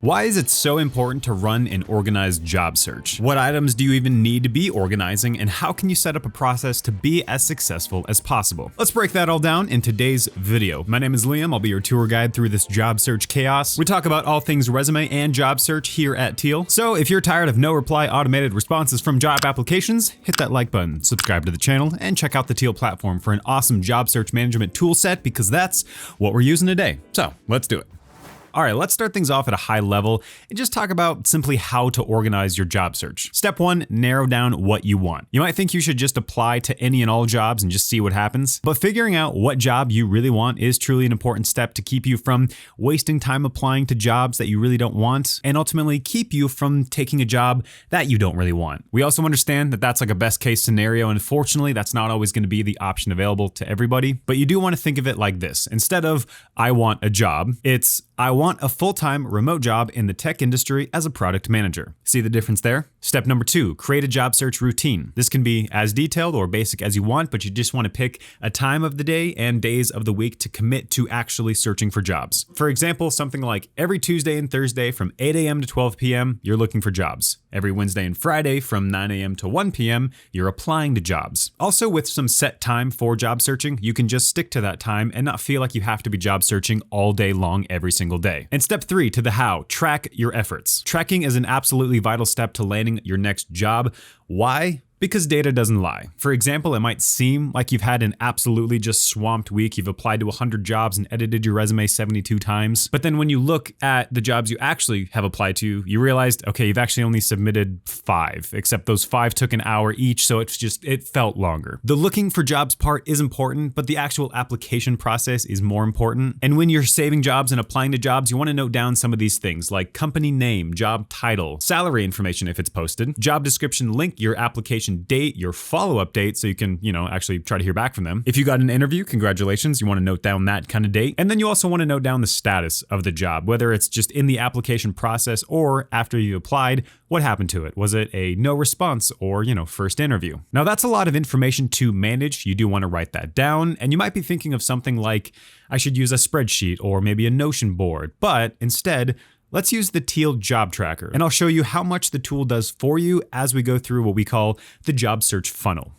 Why is it so important to run an organized job search? What items do you even need to be organizing, and how can you set up a process to be as successful as possible? Let's break that all down in today's video. My name is Liam. I'll be your tour guide through this job search chaos. We talk about all things resume and job search here at Teal. So if you're tired of no reply automated responses from job applications, hit that like button, subscribe to the channel, and check out the Teal platform for an awesome job search management tool set, because that's what we're using today. So let's do it. All right, let's start things off at a high level and just talk about simply how to organize your job search. Step one, narrow down what you want. You might think you should just apply to any and all jobs and just see what happens, but figuring out what job you really want is truly an important step to keep you from wasting time applying to jobs that you really don't want, and ultimately keep you from taking a job that you don't really want. We also understand that that's like a best case scenario, and unfortunately, that's not always going to be the option available to everybody, but you do want to think of it like this. Instead of, I want a job, it's, I want a full-time remote job in the tech industry as a product manager. See the difference there? Step number two, create a job search routine. This can be as detailed or basic as you want, but you just want to pick a time of the day and days of the week to commit to actually searching for jobs. For example, something like every Tuesday and Thursday from 8 a.m. to 12 p.m., you're looking for jobs. Every Wednesday and Friday from 9 a.m. to 1 p.m., you're applying to jobs. Also, with some set time for job searching, you can just stick to that time and not feel like you have to be job searching all day long every single day. And step three, to the how, track your efforts. Tracking is an absolutely vital step to landing your next job. Why? Because data doesn't lie. For example, it might seem like you've had an absolutely just swamped week. You've applied to 100 jobs and edited your resume 72 times. But then when you look at the jobs you actually have applied to, you realized, okay, you've actually only submitted 5, except those 5 took an hour each, so it felt longer. The looking for jobs part is important, but the actual application process is more important. And when you're saving jobs and applying to jobs, you want to note down some of these things like company name, job title, salary information if it's posted, job description, link your application date, your follow-up date, so you can, actually try to hear back from them. If you got an interview, congratulations, you want to note down that kind of date. And then you also want to note down the status of the job, whether it's just in the application process or after you applied, what happened to it? Was it a no response or, first interview? Now that's a lot of information to manage. You do want to write that down, and you might be thinking of something like, I should use a spreadsheet or maybe a Notion board, but instead, let's use the Teal Job Tracker, and I'll show you how much the tool does for you as we go through what we call the job search funnel.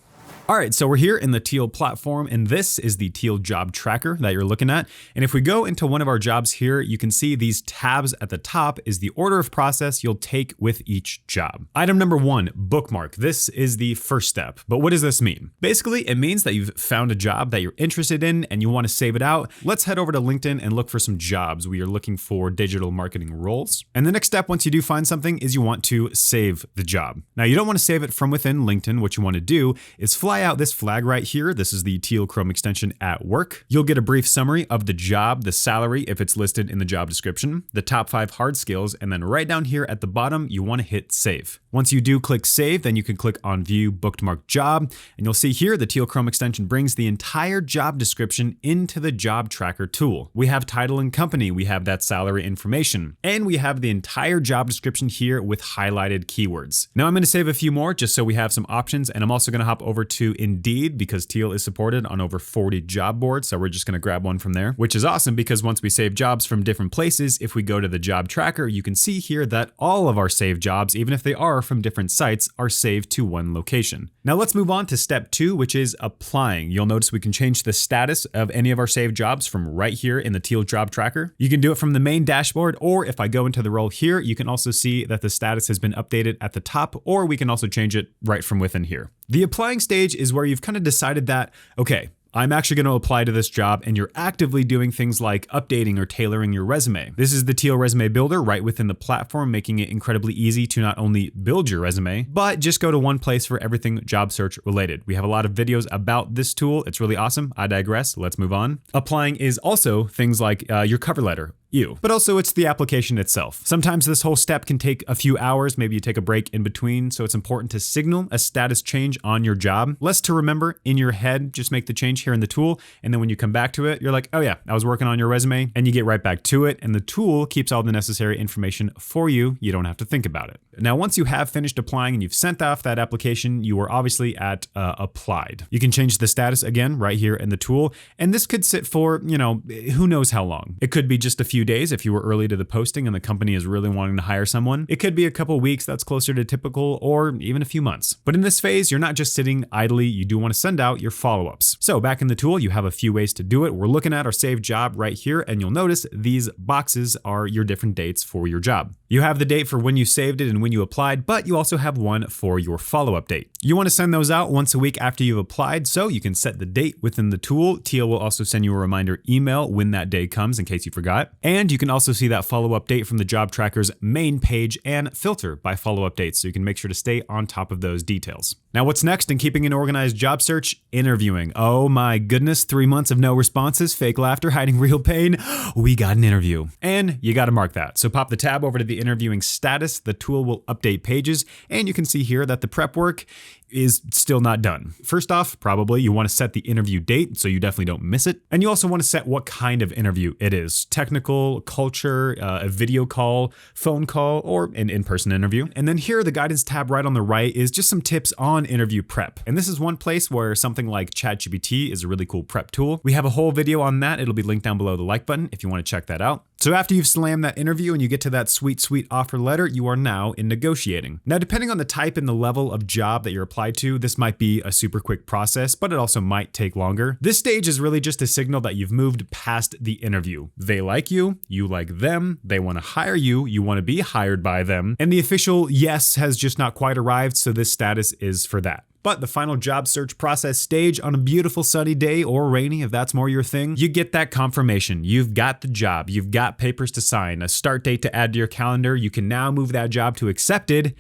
All right, so we're here in the Teal platform, and this is the Teal Job Tracker that you're looking at. And if we go into one of our jobs here, you can see these tabs at the top is the order of process you'll take with each job. Item number 1, bookmark. This is the first step. But what does this mean? Basically, it means that you've found a job that you're interested in and you want to save it out. Let's head over to LinkedIn and look for some jobs. We are looking for digital marketing roles. And the next step, once you do find something, is you want to save the job. Now, you don't want to save it from within LinkedIn. What you want to do is fly out this flag right here. This is the Teal Chrome extension at work. You'll get a brief summary of the job, the salary if it's listed in the job description, the top 5 hard skills, and then right down here at the bottom, you want to hit save. Once you do click save, then you can click on view bookmark job, and you'll see here the Teal Chrome extension brings the entire job description into the job tracker tool. We have title and company, we have that salary information, and we have the entire job description here with highlighted keywords. Now I'm going to save a few more just so we have some options, and I'm also going to hop over to Indeed because Teal is supported on over 40 job boards, so we're just going to grab one from there, which is awesome because once we save jobs from different places, if we go to the job tracker, you can see here that all of our saved jobs, even if they are from different sites, are saved to one location. Now let's move on to step 2, which is applying. You'll notice we can change the status of any of our saved jobs from right here in the Teal Job Tracker. You can do it from the main dashboard, or if I go into the role here, you can also see that the status has been updated at the top, or we can also change it right from within here. The applying stage is where you've kind of decided that, okay, I'm actually going to apply to this job, and you're actively doing things like updating or tailoring your resume. This is the Teal Resume Builder right within the platform, making it incredibly easy to not only build your resume, but just go to one place for everything job search related. We have a lot of videos about this tool. It's really awesome. I digress. Let's move on. Applying is also things like your cover letter. But also it's the application itself. Sometimes this whole step can take a few hours, maybe you take a break in between, so it's important to signal a status change on your job. Less to remember in your head, just make the change here in the tool, and then when you come back to it, you're like, oh yeah, I was working on your resume, and you get right back to it, and the tool keeps all the necessary information for you. You don't have to think about it. Now, once you have finished applying and you've sent off that application, you are obviously at applied. You can change the status again right here in the tool, and this could sit for, who knows how long. It could be just a few few days if you were early to the posting and the company is really wanting to hire someone. It could be a couple weeks, that's closer to typical, or even a few months. But in this phase, you're not just sitting idly, you do want to send out your follow-ups. So back in the tool, you have a few ways to do it. We're looking at our saved job right here, and you'll notice these boxes are your different dates for your job. You have the date for when you saved it and when you applied, but you also have one for your follow-up date. You want to send those out once a week after you've applied, so you can set the date within the tool. Teal will also send you a reminder email when that day comes in case you forgot. And you can also see that follow-up date from the job tracker's main page and filter by follow-up dates, so you can make sure to stay on top of those details. Now, what's next in keeping an organized job search? Interviewing. Oh my goodness, 3 months of no responses, fake laughter, hiding real pain. We got an interview. And you got to mark that. So pop the tab over to the interviewing status. The tool will update pages, and you can see here that the prep work is still not done. First off, probably you want to set the interview date so you definitely don't miss it. And you also want to set what kind of interview it is. Technical, culture, a video call, phone call, or an in-person interview. And then here, the guidance tab right on the right is just some tips on interview prep. And this is one place where something like ChatGPT is a really cool prep tool. We have a whole video on that. It'll be linked down below the like button if you want to check that out. So after you've slammed that interview and you get to that sweet, sweet offer letter, you are now in negotiating. Now, depending on the type and the level of job that you're applied to, this might be a super quick process, but it also might take longer. This stage is really just a signal that you've moved past the interview. They like you like them, they want to hire you, you want to be hired by them, and the official yes has just not quite arrived, so this status is for that. But the final job search process stage on a beautiful sunny day, or rainy if that's more your thing, you get that confirmation. You've got the job, you've got papers to sign, a start date to add to your calendar. You can now move that job to accepted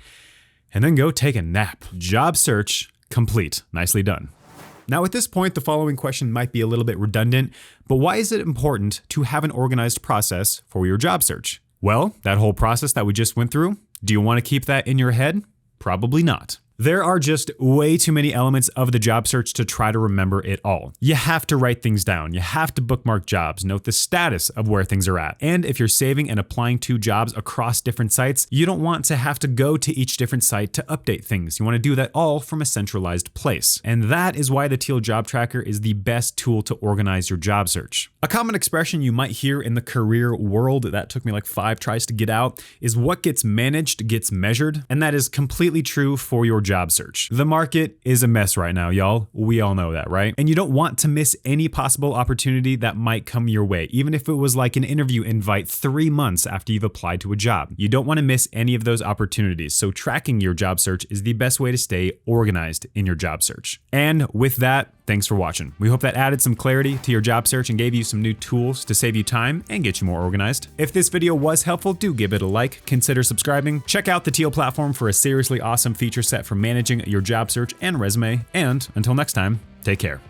and then go take a nap. Job search complete. Nicely done. Now at this point, the following question might be a little bit redundant, but why is it important to have an organized process for your job search? Well, that whole process that we just went through, do you want to keep that in your head? Probably not. There are just way too many elements of the job search to try to remember it all. You have to write things down. You have to bookmark jobs, note the status of where things are at. And if you're saving and applying to jobs across different sites, you don't want to have to go to each different site to update things. You want to do that all from a centralized place. And that is why the Teal Job Tracker is the best tool to organize your job search. A common expression you might hear in the career world that took me like 5 tries to get out is what gets managed gets measured. And that is completely true for your job search. The market is a mess right now, y'all. We all know that, right? And you don't want to miss any possible opportunity that might come your way, even if it was like an interview invite 3 months after you've applied to a job. You don't want to miss any of those opportunities. So tracking your job search is the best way to stay organized in your job search. And with that, thanks for watching. We hope that added some clarity to your job search and gave you some new tools to save you time and get you more organized. If this video was helpful, do give it a like, consider subscribing, check out the Teal platform for a seriously awesome feature set for managing your job search and resume, and until next time, take care.